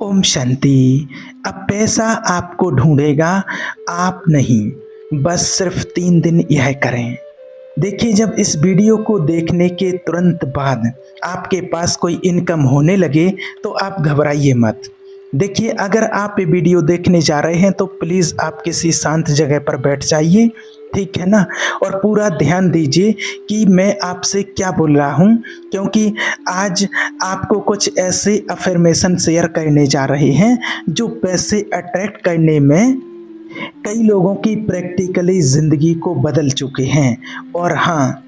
ओम शांति। अब पैसा आपको ढूंढेगा, आप नहीं। बस सिर्फ 3 दिन यह करें। देखिए, जब इस वीडियो को देखने के तुरंत बाद आपके पास कोई इनकम होने लगे तो आप घबराइए मत। देखिए, अगर आप ये वीडियो देखने जा रहे हैं तो प्लीज़ आप किसी शांत जगह पर बैठ जाइए, ठीक है ना? और पूरा ध्यान दीजिए कि मैं आपसे क्या बोल रहा हूँ, क्योंकि आज आपको कुछ ऐसे अफ़र्मेशन शेयर करने जा रहे हैं जो पैसे अट्रैक्ट करने में कई लोगों की प्रैक्टिकली ज़िंदगी को बदल चुके हैं। और हाँ,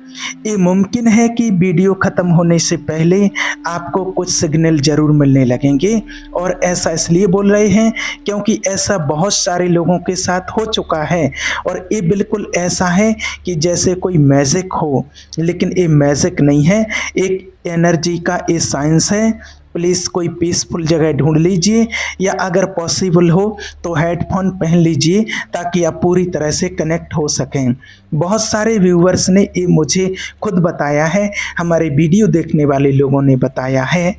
ये मुमकिन है कि वीडियो ख़त्म होने से पहले आपको कुछ सिग्नल ज़रूर मिलने लगेंगे। और ऐसा इसलिए बोल रहे हैं क्योंकि ऐसा बहुत सारे लोगों के साथ हो चुका है। और ये बिल्कुल ऐसा है कि जैसे कोई मैजिक हो, लेकिन ये मैजिक नहीं है, एक एनर्जी का ये साइंस है। प्लीज़ कोई पीसफुल जगह ढूंढ लीजिए, या अगर पॉसिबल हो तो हेडफोन पहन लीजिए ताकि आप पूरी तरह से कनेक्ट हो सकें। बहुत सारे व्यूवर्स ने ये मुझे खुद बताया है, हमारे वीडियो देखने वाले लोगों ने बताया है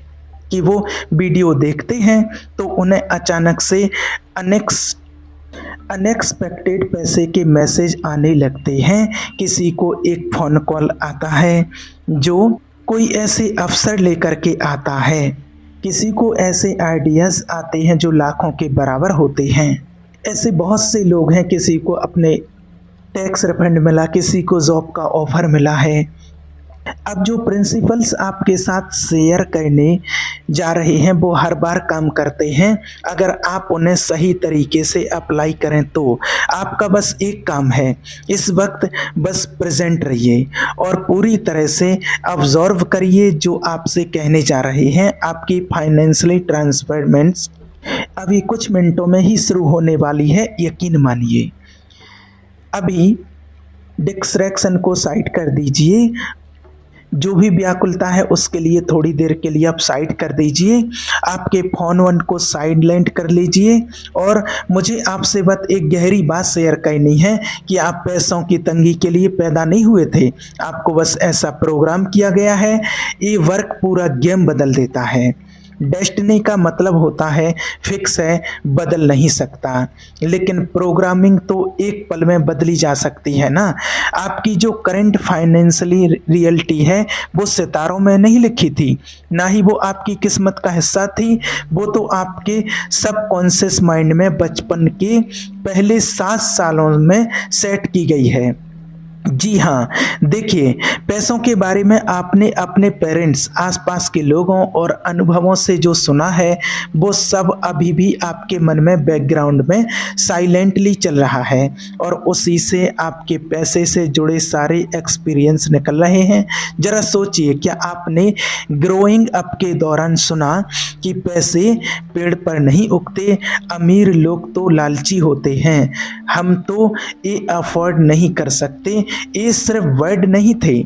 कि वो वीडियो देखते हैं तो उन्हें अचानक से अनएक्सपेक्टेड पैसे के मैसेज आने लगते हैं। किसी को एक फ़ोन कॉल आता है जो कोई ऐसे अवसर लेकर के आता है, किसी को ऐसे आइडियाज़ आते हैं जो लाखों के बराबर होते हैं। ऐसे बहुत से लोग हैं, किसी को अपने टैक्स रिफंड मिला, किसी को जॉब का ऑफ़र मिला है। अब जो प्रिंसिपल्स आपके साथ शेयर करने जा रहे हैं वो हर बार काम करते हैं, अगर आप उन्हें सही तरीके से अप्लाई करें तो। आपका बस एक काम है, इस वक्त बस प्रेजेंट रहिए और पूरी तरह से ऑब्जर्व करिए जो आपसे कहने जा रहे हैं। आपकी फाइनेंशियली ट्रांसफरमेंट्स अभी कुछ मिनटों में ही शुरू होने वाली है, यकीन मानिए। अभी डिस्ट्रैक्शन को साइड कर दीजिए, जो भी व्याकुलता है उसके लिए थोड़ी देर के लिए आप साइड कर दीजिए, आपके फ़ोन वन को साइलेंट कर लीजिए। और मुझे आपसे बस एक गहरी बात शेयर करनी है कि आप पैसों की तंगी के लिए पैदा नहीं हुए थे, आपको बस ऐसा प्रोग्राम किया गया है। ये वर्क पूरा गेम बदल देता है। डेस्टिनी का मतलब होता है फिक्स है, बदल नहीं सकता, लेकिन प्रोग्रामिंग तो एक पल में बदली जा सकती है ना। आपकी जो करंट फाइनेंशियली रियलिटी है वो सितारों में नहीं लिखी थी, ना ही वो आपकी किस्मत का हिस्सा थी। वो तो आपके सबकॉन्शियस माइंड में बचपन के पहले 7 सालों में सेट की गई है। जी हाँ, देखिए, पैसों के बारे में आपने अपने पेरेंट्स, आसपास के लोगों और अनुभवों से जो सुना है वो सब अभी भी आपके मन में बैकग्राउंड में साइलेंटली चल रहा है, और उसी से आपके पैसे से जुड़े सारे एक्सपीरियंस निकल रहे हैं। ज़रा सोचिए, क्या आपने ग्रोइंग अप के दौरान सुना कि पैसे पेड़ पर नहीं उगते, अमीर लोग तो लालची होते हैं, हम तो ये अफोर्ड नहीं कर सकते। ये सिर्फ वर्ड नहीं थे,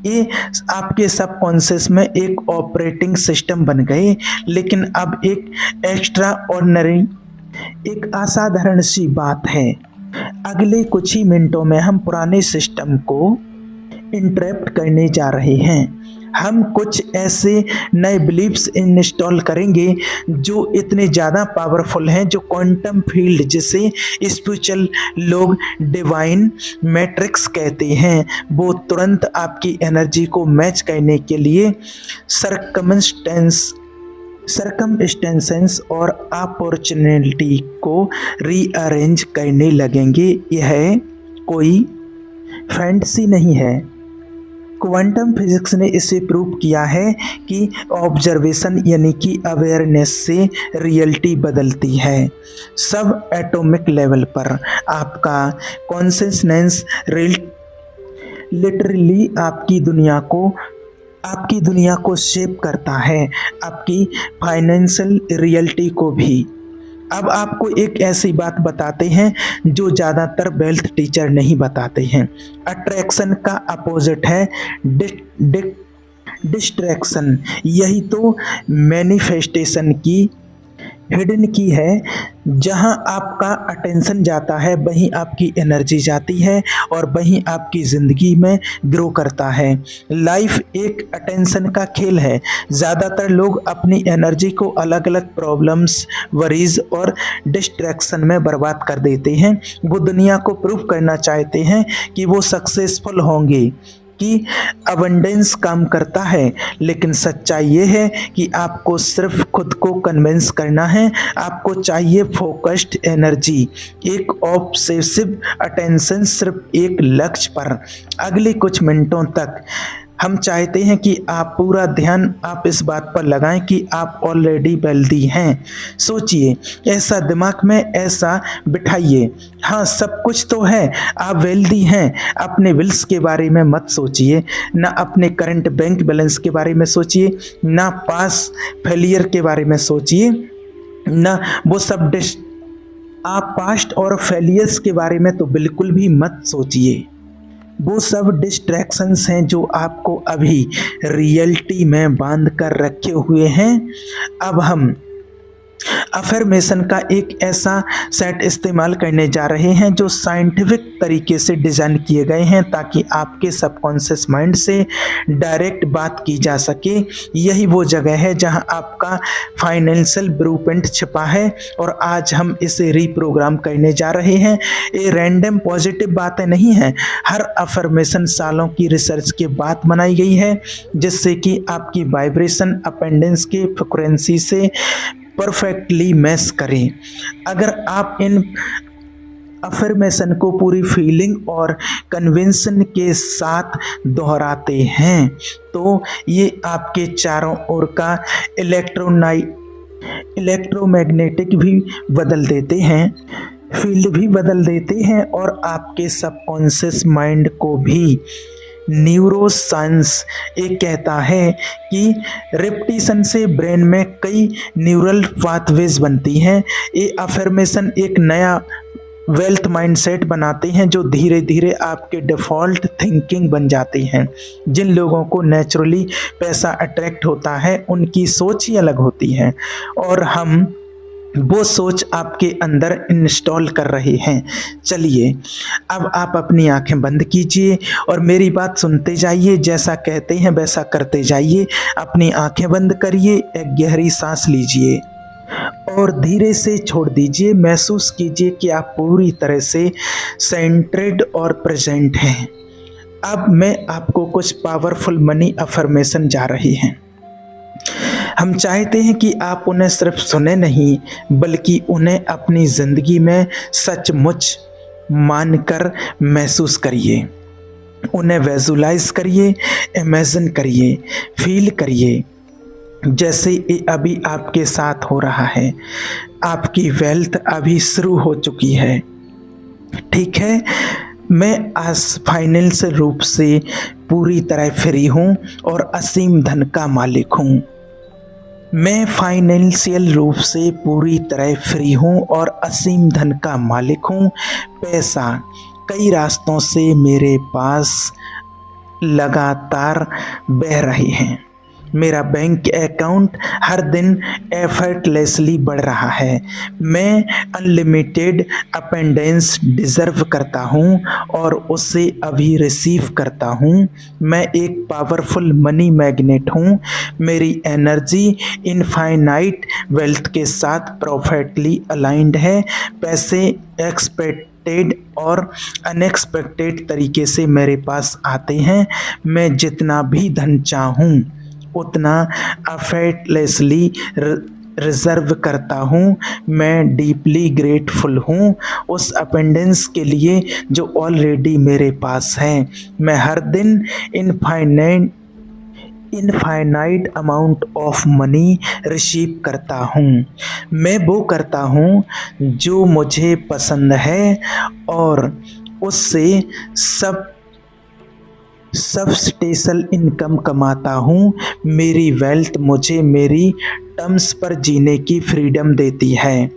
ये आपके सबकॉन्शियस में एक ऑपरेटिंग सिस्टम बन गए। लेकिन अब एक एक्स्ट्रा ऑर्डिनरी, एक असाधारण सी बात है। अगले कुछ ही मिनटों में हम पुराने सिस्टम को इंटरप्ट करने जा रहे हैं। हम कुछ ऐसे नए बिलीफ्स इंस्टॉल करेंगे जो इतने ज़्यादा पावरफुल हैं, जो क्वांटम फील्ड, जिसे स्पिरिचुअल लोग डिवाइन मैट्रिक्स कहते हैं, वो तुरंत आपकी एनर्जी को मैच करने के लिए सरकमस्टेंसेस और अपॉर्चुनिटी को रीअरेंज करने लगेंगे। यह कोई फैंटेसी नहीं है। क्वांटम फिजिक्स ने इसे प्रूव किया है कि ऑब्जर्वेशन यानी कि अवेयरनेस से रियलिटी बदलती है। सब एटॉमिक लेवल पर आपका कॉन्शियसनेस लिटरली आपकी दुनिया को शेप करता है, आपकी फाइनेंशियल रियलिटी को भी। अब आपको एक ऐसी बात बताते हैं जो ज़्यादातर वेल्थ टीचर नहीं बताते हैं। अट्रैक्शन का अपोजिट है डिस्ट्रैक्शन। यही तो मैनिफेस्टेशन की हिडन की है। जहाँ आपका अटेंशन जाता है वहीं आपकी एनर्जी जाती है और वहीं आपकी ज़िंदगी में ग्रो करता है। लाइफ एक अटेंशन का खेल है। ज़्यादातर लोग अपनी एनर्जी को अलग अलग प्रॉब्लम्स, वरीज और डिस्ट्रैक्शन में बर्बाद कर देते हैं। वो दुनिया को प्रूव करना चाहते हैं कि वो सक्सेसफुल होंगे, कि अबंडेंस काम करता है, लेकिन सच्चाई ये है कि आपको सिर्फ खुद को कन्विंस करना है। आपको चाहिए फोकस्ड एनर्जी, एक ऑब्सेसिव अटेंशन, सिर्फ एक लक्ष्य पर अगले कुछ मिनटों तक। हम चाहते हैं कि आप पूरा ध्यान आप इस बात पर लगाएं कि आप ऑलरेडी वेल्दी हैं। सोचिए, ऐसा दिमाग में ऐसा बिठाइए, हाँ सब कुछ तो है, आप वेल्दी हैं। अपने बिल्स के बारे में मत सोचिए, ना अपने करंट बैंक बैलेंस के बारे में सोचिए, ना पास फेलियर के बारे में सोचिए, ना वो सब आप पास्ट और फेलियर्स के बारे में तो बिल्कुल भी मत सोचिए। वो सब डिस्ट्रैक्शंस हैं जो आपको अभी रियलिटी में बांध कर रखे हुए हैं। अब हम अफर्मेशन का एक ऐसा सेट इस्तेमाल करने जा रहे हैं जो साइंटिफिक तरीके से डिज़ाइन किए गए हैं ताकि आपके सबकॉन्शियस माइंड से डायरेक्ट बात की जा सके। यही वो जगह है जहां आपका फाइनेंशियल ब्लूप्रिंट छिपा है और आज हम इसे रीप्रोग्राम करने जा रहे हैं। ये रैंडम पॉजिटिव बातें नहीं हैं। हर अफर्मेशन सालों की रिसर्च के बाद बनाई गई है जिससे कि आपकी वाइब्रेशन अपेंडेंस के फ्रिक्वेंसी से परफेक्टली मैच करें। अगर आप इन अफर्मेशन को पूरी फीलिंग और कन्विंसन के साथ दोहराते हैं तो ये आपके चारों ओर का इलेक्ट्रोमैग्नेटिक भी बदल देते हैं, फील्ड भी बदल देते हैं और आपके सबकॉन्शियस माइंड को भी। न्यूरोसाइंस एक कहता है कि रिपीटिशन से ब्रेन में कई न्यूरल पाथवेज बनती हैं। ये अफर्मेशन एक नया वेल्थ माइंडसेट बनाते हैं जो धीरे धीरे आपके डिफ़ॉल्ट थिंकिंग बन जाती हैं। जिन लोगों को नेचुरली पैसा अट्रैक्ट होता है उनकी सोच ही अलग होती है और हम वो सोच आपके अंदर इंस्टॉल कर रहे हैं। चलिए अब आप अपनी आंखें बंद कीजिए और मेरी बात सुनते जाइए। जैसा कहते हैं वैसा करते जाइए। अपनी आंखें बंद करिए, एक गहरी सांस लीजिए और धीरे से छोड़ दीजिए। महसूस कीजिए कि आप पूरी तरह से सेंट्रेड और प्रेजेंट हैं। अब मैं आपको कुछ पावरफुल मनी अफर्मेशन जा रही हैं। हम चाहते हैं कि आप उन्हें सिर्फ सुने नहीं बल्कि उन्हें अपनी ज़िंदगी में सचमुच मानकर महसूस करिए। उन्हें विजुलाइज करिए, इमेजिन करिए, फील करिए जैसे ये अभी आपके साथ हो रहा है। आपकी वेल्थ अभी शुरू हो चुकी है, ठीक है। मैं आज फाइनेंशियल रूप से पूरी तरह फ्री हूँ और असीम धन का मालिक हूँ। मैं फाइनेंशियल रूप से पूरी तरह फ्री हूँ और असीम धन का मालिक हूँ। पैसा कई रास्तों से मेरे पास लगातार बह रहे हैं। मेरा बैंक अकाउंट हर दिन एफर्टलेसली बढ़ रहा है। मैं अनलिमिटेड अपेंडेंस डिज़र्व करता हूँ और उसे अभी रिसीव करता हूँ। मैं एक पावरफुल मनी मैग्नेट हूँ। मेरी एनर्जी इनफाइनाइट वेल्थ के साथ परफेक्टली अलाइंड है। पैसे एक्सपेक्टेड और अनएक्सपेक्टेड तरीके से मेरे पास आते हैं। मैं जितना भी धन चाहूँ उतना एफर्टलेसली रिजर्व करता हूँ। मैं डीपली ग्रेटफुल हूँ उस अपेंडेंस के लिए जो ऑलरेडी मेरे पास है। मैं हर दिन infinite amount of money receive करता हूँ। मैं वो करता हूँ जो मुझे पसंद है और उससे सब्सटेंशियल इनकम कमाता हूँ। मेरी वेल्थ मुझे मेरी टर्म्स पर जीने की फ्रीडम देती है।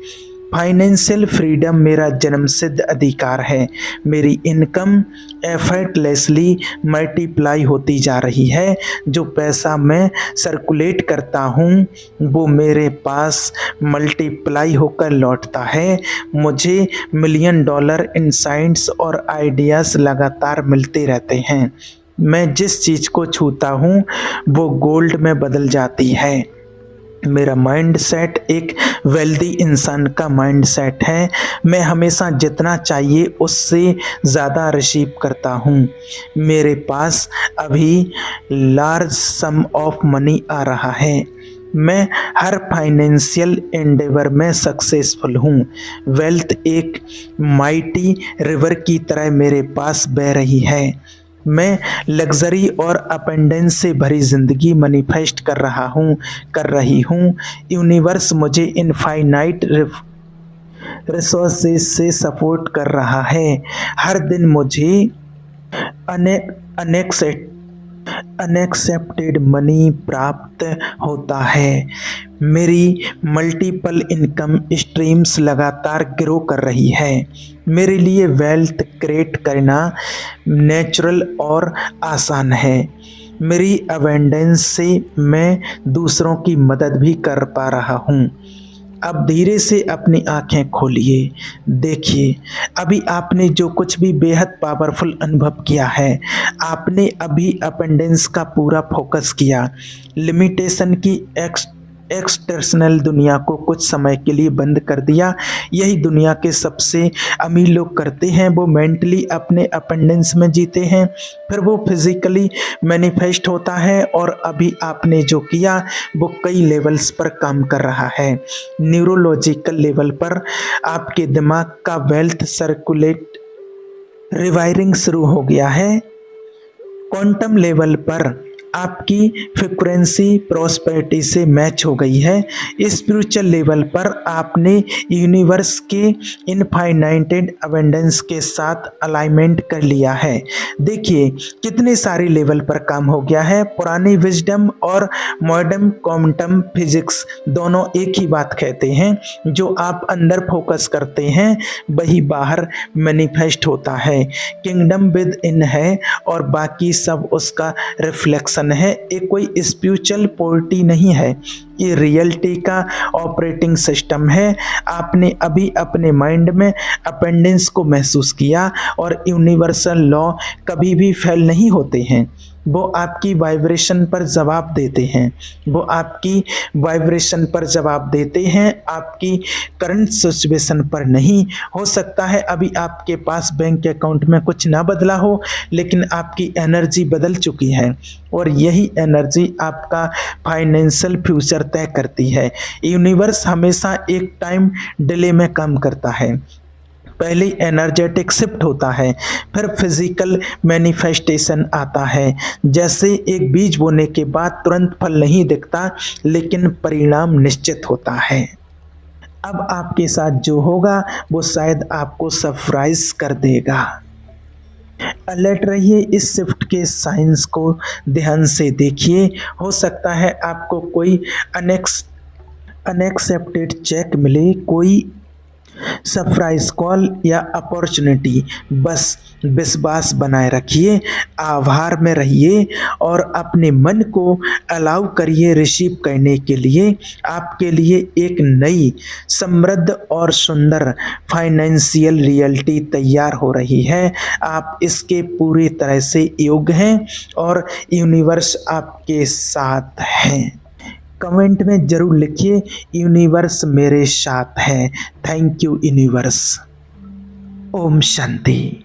फाइनेंशियल फ्रीडम मेरा जन्मसिद्ध अधिकार है। मेरी इनकम एफर्टलेसली मल्टीप्लाई होती जा रही है। जो पैसा मैं सर्कुलेट करता हूँ वो मेरे पास मल्टीप्लाई होकर लौटता है। मुझे $1,000,000 इनसाइट्स और आइडियाज़ लगातार मिलते रहते हैं। मैं जिस चीज़ को छूता हूँ वो गोल्ड में बदल जाती है। मेरा माइंड सेट एक वेल्दी इंसान का माइंड सेट है। मैं हमेशा जितना चाहिए उससे ज़्यादा रिसीव करता हूँ। मेरे पास अभी लार्ज सम ऑफ मनी आ रहा है। मैं हर फाइनेंशियल एंडेवर में सक्सेसफुल हूँ। वेल्थ एक माइटी रिवर की तरह मेरे पास बह रही है। मैं लग्जरी और अपेंडेंस से भरी ज़िंदगी मैनिफेस्ट कर रही हूँ। यूनिवर्स मुझे इनफाइनाइट रिसोर्सेज से सपोर्ट कर रहा है। हर दिन मुझे अनएक्सेप्टेड मनी प्राप्त होता है। मेरी मल्टीपल इनकम स्ट्रीम्स लगातार ग्रो कर रही है। मेरे लिए वेल्थ क्रिएट करना नेचुरल और आसान है। मेरी अवेंडेंस से मैं दूसरों की मदद भी कर पा रहा हूँ। अब धीरे से अपनी आंखें खोलिए। देखिए, अभी आपने जो कुछ भी बेहद पावरफुल अनुभव किया है, आपने अभी अपेंडेंस का पूरा फोकस किया। लिमिटेशन की एक्सटर्नल दुनिया को कुछ समय के लिए बंद कर दिया। यही दुनिया के सबसे अमीर लोग करते हैं। वो मेंटली अपने अपेंडेंस में जीते हैं, फिर वो फिजिकली मैनिफेस्ट होता है। और अभी आपने जो किया वो कई लेवल्स पर काम कर रहा है। न्यूरोलॉजिकल लेवल पर आपके दिमाग का वेल्थ सर्कुलेट रिवायरिंग शुरू हो गया है। क्वांटम लेवल पर आपकी फ्रीक्वेंसी प्रॉस्पेरिटी से मैच हो गई है। स्पिरिचुअल लेवल पर आपने यूनिवर्स के इनफाइनाइटेड अवेंडेंस के साथ अलाइनमेंट कर लिया है। देखिए कितने सारे लेवल पर काम हो गया है। पुरानी विजडम और मॉडर्न क्वांटम फिजिक्स दोनों एक ही बात कहते हैं। जो आप अंदर फोकस करते हैं वही बाहर मैनिफेस्ट होता है। किंगडम विद इन है और बाकी सब उसका रिफ्लेक्शन है। ये कोई स्पिरिचुअल पोर्टी नहीं है, ये रियलिटी का ऑपरेटिंग सिस्टम है। आपने अभी अपने माइंड में अपेंडेंस को महसूस किया। और यूनिवर्सल लॉ कभी भी फेल नहीं होते हैं। वो आपकी वाइब्रेशन पर जवाब देते हैं। वो आपकी वाइब्रेशन पर जवाब देते हैं, आपकी करंट सिचुएशन पर नहीं। हो सकता है अभी आपके पास बैंक अकाउंट में कुछ ना बदला हो, लेकिन आपकी एनर्जी बदल चुकी है और यही एनर्जी आपका फाइनेंशियल फ्यूचर तय करती है। यूनिवर्स हमेशा एक टाइम डिले में काम करता है। पहले एनर्जेटिक शिफ्ट होता है, फिर फिजिकल मैनिफेस्टेशन आता है। जैसे एक बीज बोने के बाद तुरंत फल नहीं दिखता, लेकिन परिणाम निश्चित होता है। अब आपके साथ जो होगा वो शायद आपको सरप्राइज कर देगा। अलर्ट रहिए, इस शिफ्ट के साइंस को ध्यान से देखिए। हो सकता है आपको कोई अनएक्सेप्टेड चेक मिले, कोई सरप्राइज कॉल या अपॉर्चुनिटी। बस विश्वास बनाए रखिए, आभार में रहिए और अपने मन को अलाउ करिए रिसीव करने के लिए। आपके लिए एक नई समृद्ध और सुंदर फाइनेंशियल रियलिटी तैयार हो रही है। आप इसके पूरी तरह से योग्य हैं और यूनिवर्स आपके साथ है। कमेंट में ज़रूर लिखिए, यूनिवर्स मेरे साथ है। Thank you universe. Om Shanti.